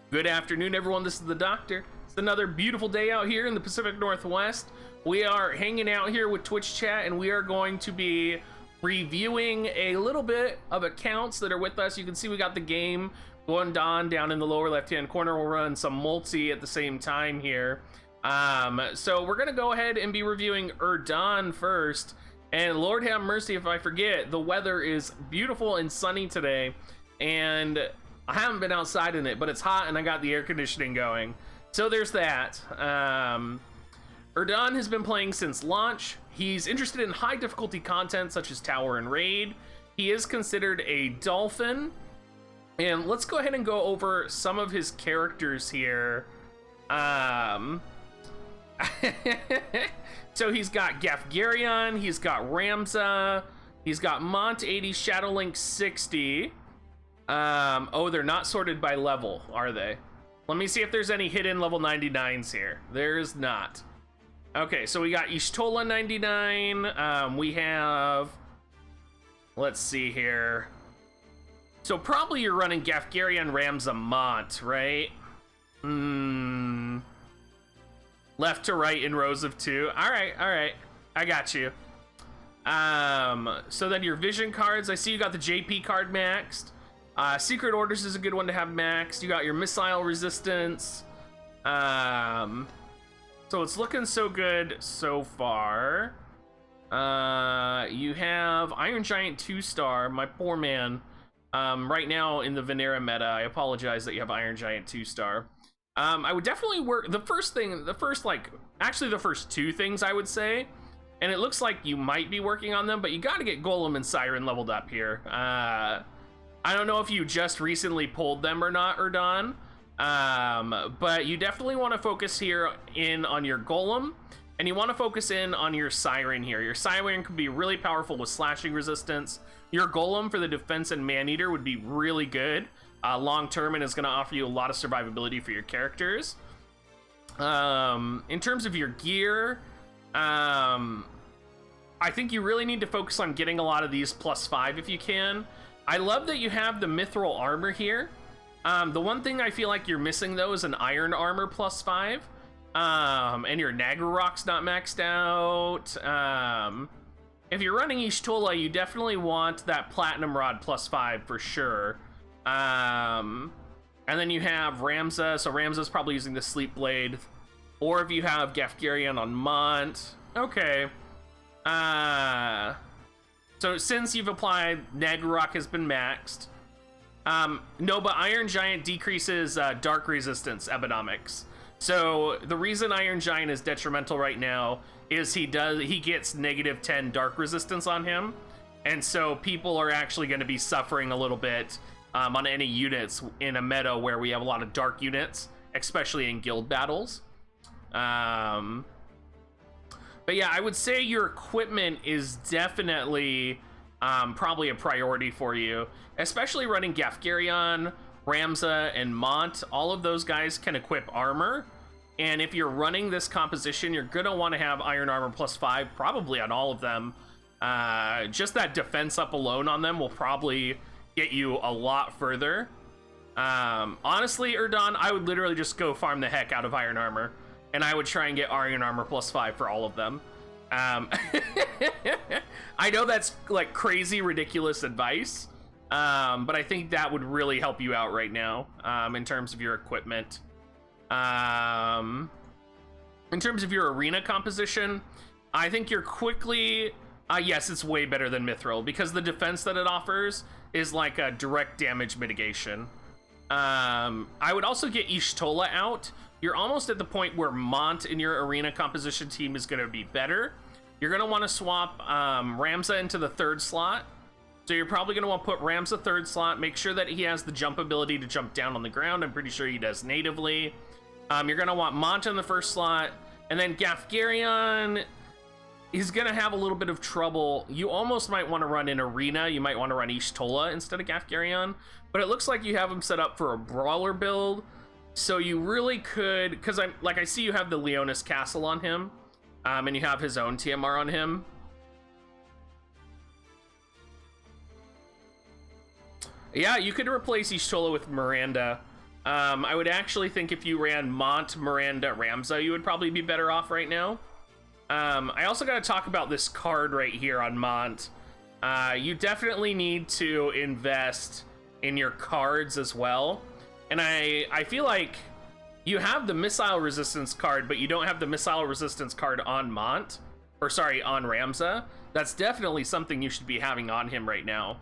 Good afternoon, everyone. This is the Doctor. It's another beautiful day out here in the Pacific Northwest. We are hanging out here with Twitch chat, and we are going to be reviewing a little bit of accounts that are with us. You can see we got the game going on down in the lower left-hand corner. We'll run some multi at the same time here. So we're going to go ahead and be reviewing Erdogan first. And Lord have mercy if I forget, the weather is beautiful and sunny today. And I haven't been outside in it, but it's hot and I got the air conditioning going. So there's that. Erdogan has been playing since launch. He's interested in high difficulty content such as Tower and Raid. He is considered a dolphin. And let's go ahead and go over some of his characters here. So he's got Gafgarion, he's got Ramza, he's got Mont 80, Shadowlink 60. Oh, they're not sorted by level, are they? Let me see if there's any hidden level 99s here. There is not. Okay, so we got Y'shtola 99. We have... Let's see here. So probably you're running Gafgarion, Ramza, Mont, right? Left to right in rows of 2. All right. I got you. So then your vision cards. I see you got the JP card maxed. Secret Orders is a good one to have maxed. You got your missile resistance. So it's looking so good so far. You have Iron Giant 2-star, my poor man. Right now in the Venera meta, I apologize that you have Iron Giant 2-star. I would definitely work the first two things I would say, and it looks like you might be working on them, but you got to get Golem and Siren leveled up here. I don't know if you just recently pulled them or not, Erdogan, but you definitely want to focus here in on your Golem, and you want to focus in on your Siren here. Your Siren could be really powerful with slashing resistance. Your Golem for the defense and Maneater would be really good long term, and is going to offer you a lot of survivability for your characters. In terms of your gear, I think you really need to focus on getting a lot of these +5 if you can. I love that you have the mithril armor here. The one thing I feel like you're missing though is an iron armor +5. And your Nagarok's not maxed out. If you're running Y'shtola, you definitely want that platinum rod +5 for sure. And then you have Ramza, so Ramza's probably using the Sleep Blade. Or if you have Gafgarion on Mont. Okay. So since you've applied, Nagarok has been maxed. No, but Iron Giant decreases dark resistance ebonomics. So the reason Iron Giant is detrimental right now is he gets -10 dark resistance on him. And so people are actually going to be suffering a little bit on any units in a meta where we have a lot of dark units, especially in guild battles. But yeah, I would say your equipment is definitely probably a priority for you, especially running Gafgarion, Ramza, and Mont. All of those guys can equip armor, and if you're running this composition, you're gonna want to have iron armor +5 probably on all of them. Just that defense up alone on them will probably get you a lot further. Honestly, Erdogan, I would literally just go farm the heck out of iron armor, and I would try and get iron armor +5 for all of them. I know that's like crazy ridiculous advice, but I think that would really help you out right now in terms of your equipment. In terms of your arena composition, I think you're quickly yes, it's way better than Mithril because the defense that it offers is like a direct damage mitigation. I would also get Y'shtola out. You're almost at the point where Mont in your arena composition team is going to be better. You're going to want to swap Ramza into the 3rd slot. So you're probably going to want to put Ramza 3rd slot, make sure that he has the jump ability to jump down on the ground. I'm pretty sure he does natively. You're going to want Mont in the 1st slot, and then Gafgarion is going to have a little bit of trouble. You almost might want to run in arena. You might want to run Y'shtola instead of Gafgarion, but it looks like you have him set up for a brawler build. So you really could, because I see you have the Leonis Castle on him, and you have his own TMR on him. Yeah, you could replace Y'shtola with Miranda. I would actually think if you ran Mont, Miranda, Ramza, you would probably be better off right now. I also got to talk about this card right here on Mont. You definitely need to invest in your cards as well. And I feel like you have the missile resistance card, but you don't have the missile resistance card on Mont. Or sorry, on Ramza. That's definitely something you should be having on him right now.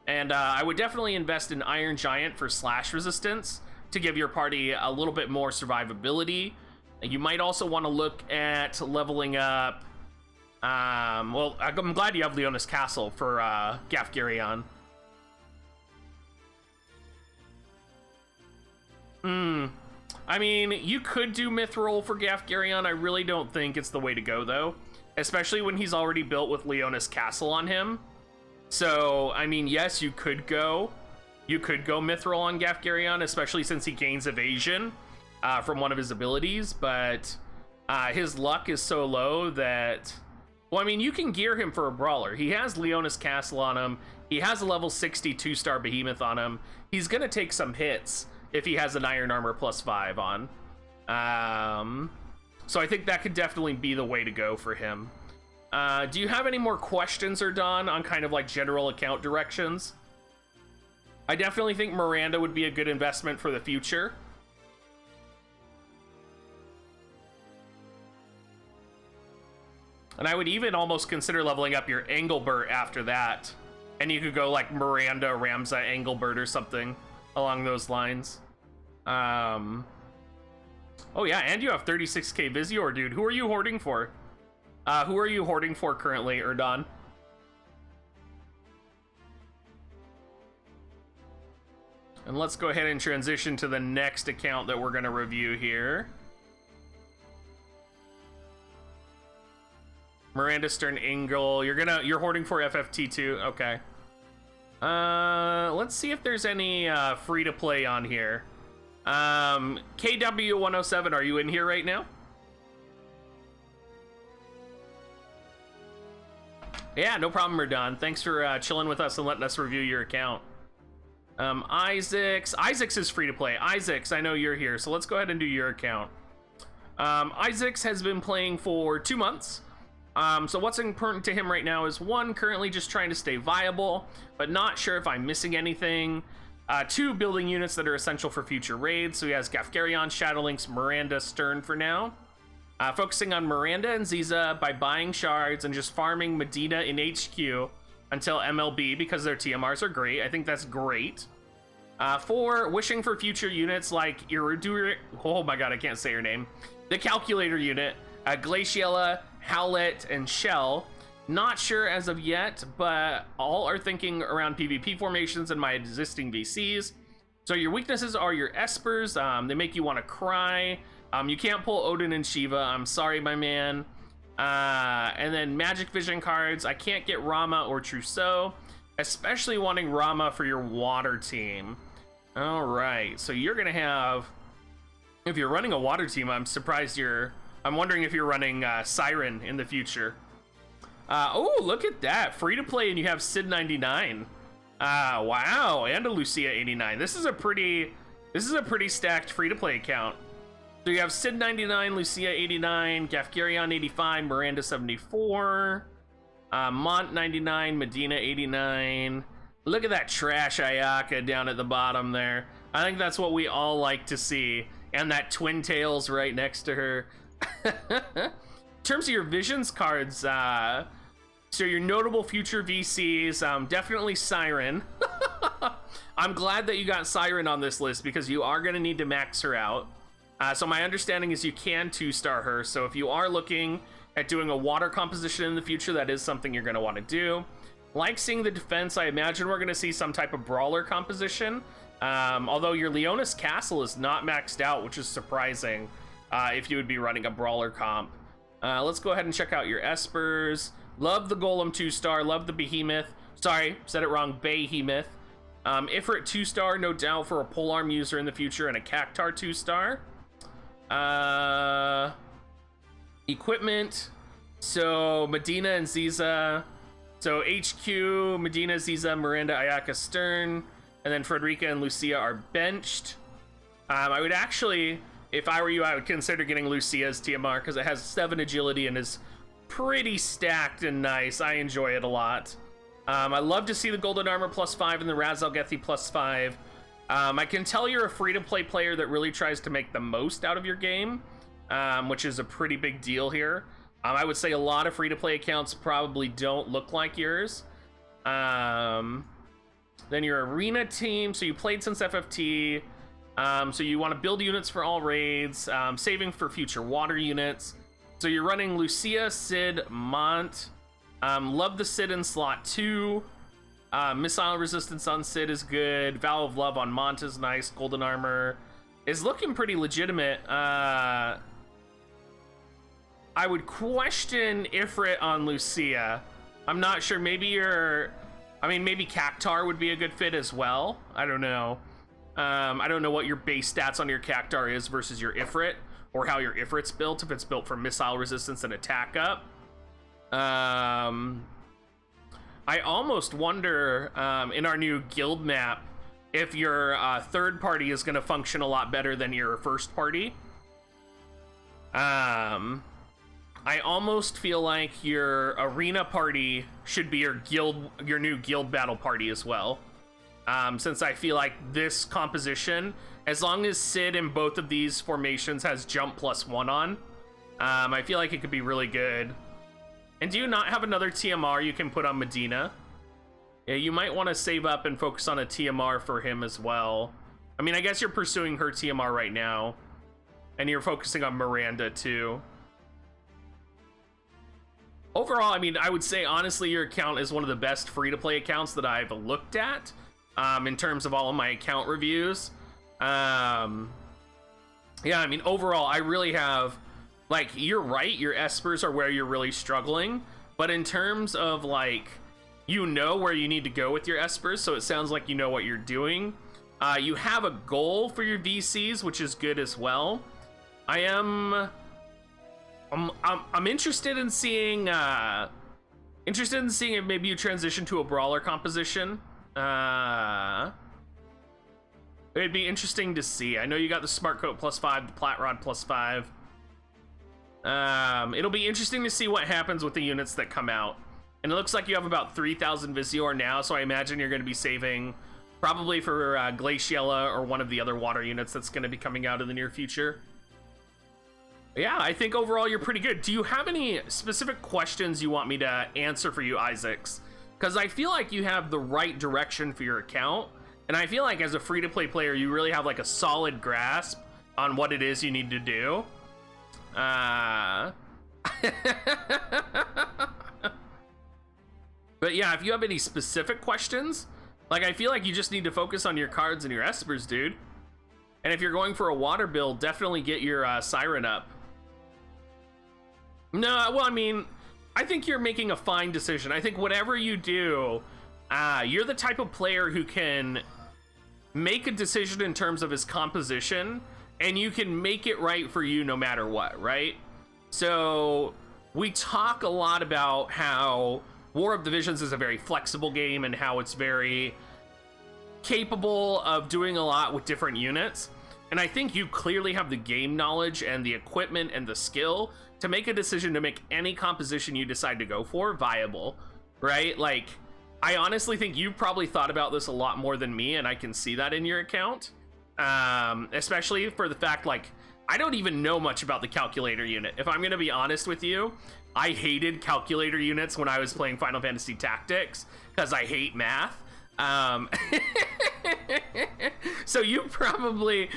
And I would definitely invest in Iron Giant for slash resistance to give your party a little bit more survivability. You might also want to look at leveling up. Well, I'm glad you have Leonis Castle for Gafgarion. I mean, you could do Mithril for Gafgarion. I really don't think it's the way to go, though. Especially when he's already built with Leonis Castle on him. So, I mean, yes, you could go Mithril on Gafgarion, especially since he gains evasion from one of his abilities, but his luck is so low that, well, I mean, you can gear him for a brawler. He has Leonis Castle on him. He has a level 60 2-star Behemoth on him. He's gonna take some hits if he has an Iron Armor +5 on. So I think that could definitely be the way to go for him. Do you have any more questions, Erdogan, on kind of like general account directions? I definitely think Miranda would be a good investment for the future. And I would even almost consider leveling up your Engelbert after that. And you could go like Miranda, Ramza, Engelbert or something along those lines. Oh yeah, and you have 36k Visior, dude. Who are you hoarding for? Who are you hoarding for currently, Erdogan? And let's go ahead and transition to the next account that we're going to review here. Miranda Stern Engel. You're hoarding for FFT2. Okay. Let's see if there's any free to play on here. KW107, are you in here right now? Yeah, no problem, Erdogan. Thanks for chilling with us and letting us review your account. Isaacs is free to play. Isaacs, I know you're here, so let's go ahead and do your account. Isaacs has been playing for 2 months. So what's important to him right now is 1, currently just trying to stay viable, but not sure if I'm missing anything. 2, building units that are essential for future raids. So he has Gafgarion, Shadowlynx, Miranda, Stern for now. Focusing on Miranda and Ziza by buying shards and just farming Medina in HQ until MLB because their TMRs are great. I think that's great. 4, wishing for future units like Iridur. Oh my god, I can't say her name. The Calculator unit, Glaciella, Howlet, and Shell. Not sure as of yet, but all are thinking around PvP formations and my existing VCs. So your weaknesses are your Espers. They make you want to cry. You can't pull Odin and Shiva. I'm sorry, my man. And then Magic Vision cards. I can't get Rama or Trousseau, especially wanting Rama for your water team. All right, so you're gonna have, if you're running a water team, I'm wondering if you're running Siren in the future. Oh, look at that, free to play, and you have Sid 99. Wow, and a Lucia 89. This is a pretty stacked free to play account. So you have Sid 99, Lucia 89, Gafgarion 85, Miranda 74, Mont 99, Medina 89. Look at that trash Ayaka down at the bottom there. I think that's what we all like to see. And that Twin Tails right next to her. In terms of your Visions cards, so your notable future VCs, definitely Siren. I'm glad that you got Siren on this list because you are going to need to max her out. So my understanding is you can 2-star her. So if you are looking at doing a water composition in the future, that is something you're going to want to do. Like seeing the defense, I imagine we're going to see some type of brawler composition. Although your Leonis Castle is not maxed out, which is surprising if you would be running a brawler comp. Let's go ahead and check out your Espers. Love the Golem 2-star, love the Behemoth. Sorry, said it wrong, Behemoth. Ifrit 2-star, no doubt for a polearm user in the future, and a Cactar 2-star. Equipment, so Medina and Ziza. So HQ, Medina, Ziza, Miranda, Ayaka, Stern, and then Frederica and Lucia are benched. I would actually, if I were you, I would consider getting Lucia's TMR because it has 7 agility and is pretty stacked and nice. I enjoy it a lot. I love to see the golden armor +5 and the Raz Al Ghethi +5. I can tell you're a free-to-play player that really tries to make the most out of your game, which is a pretty big deal here. I would say a lot of free-to-play accounts probably don't look like yours. Then your arena team, so you played since FFT, so you want to build units for all raids, saving for future water units. So you're running Lucia, Sid, Mont. Love the Sid in slot 2. Missile resistance on Sid is good. Vow of Love on Mont is nice. Golden armor is looking pretty legitimate. I would question Ifrit on Lucia. I'm not sure. Maybe maybe Cactar would be a good fit as well. I don't know. I don't know what your base stats on your Cactar is versus your Ifrit, or how your Ifrit's built, if it's built for missile resistance and attack up. I almost wonder, in our new guild map, if your third party is going to function a lot better than your first party. I almost feel like your arena party should be your new guild battle party as well. Since I feel like this composition, as long as Sid in both of these formations has jump +1 on, I feel like it could be really good. And do you not have another TMR you can put on Medina? Yeah, you might want to save up and focus on a TMR for him as well. I mean, I guess you're pursuing her TMR right now, and you're focusing on Miranda too. Overall, I mean, I would say honestly your account is one of the best free-to-play accounts that I've looked at, in terms of all of my account reviews. Yeah, I mean, overall, I really have, like, you're right, your espers are where you're really struggling, but in terms of, like, you know where you need to go with your espers, so it sounds like you know what you're doing. You have a goal for your VCs, which is good as well. I'm interested in seeing if maybe you transition to a brawler composition. It'd be interesting to see. I know you got the smart coat +5, the plat rod +5. It'll be interesting to see what happens with the units that come out. And it looks like you have about 3,000 Visior now, so I imagine you're going to be saving probably for Glaciella or one of the other water units that's going to be coming out in the near future. Yeah, I think overall you're pretty good. Do you have any specific questions you want me to answer for you, Isaacs? Because I feel like you have the right direction for your account, and I feel like as a free-to-play player, you really have like a solid grasp on what it is you need to do. But yeah, if you have any specific questions, like I feel like you just need to focus on your cards and your espers, dude. And if you're going for a water build, definitely get your Siren up. No, well, I mean, I think you're making a fine decision. I think whatever you do, you're the type of player who can make a decision in terms of his composition, and you can make it right for you no matter what, right? So we talk a lot about how War of the Visions is a very flexible game and how it's very capable of doing a lot with different units. And I think you clearly have the game knowledge and the equipment and the skill to make a decision to make any composition you decide to go for viable, right? Like, I honestly think you've probably thought about this a lot more than me, and I can see that in your account. Especially for the fact, like, I don't even know much about the calculator unit. If I'm going to be honest with you, I hated calculator units when I was playing Final Fantasy Tactics because I hate math. So you probably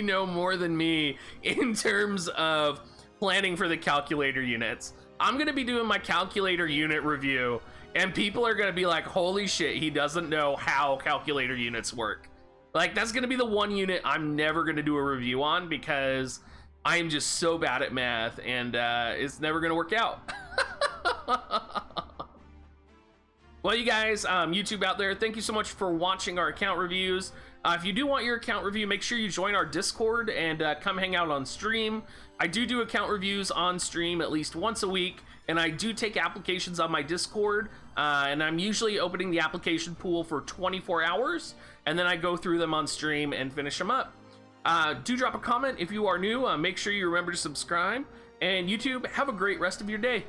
know more than me in terms of planning for the calculator units. I'm going to be doing my calculator unit review, and people are going to be like, holy shit, he doesn't know how calculator units work. Like, that's going to be the one unit I'm never going to do a review on because I'm just so bad at math, and it's never going to work out. Well, you guys, YouTube out there, thank you so much for watching our account reviews. If you do want your account review, make sure you join our Discord and come hang out on stream. I do account reviews on stream at least once a week, and I do take applications on my Discord, and I'm usually opening the application pool for 24 hours, and then I go through them on stream and finish them up. Do drop a comment if you are new. Make sure you remember to subscribe. And YouTube, have a great rest of your day.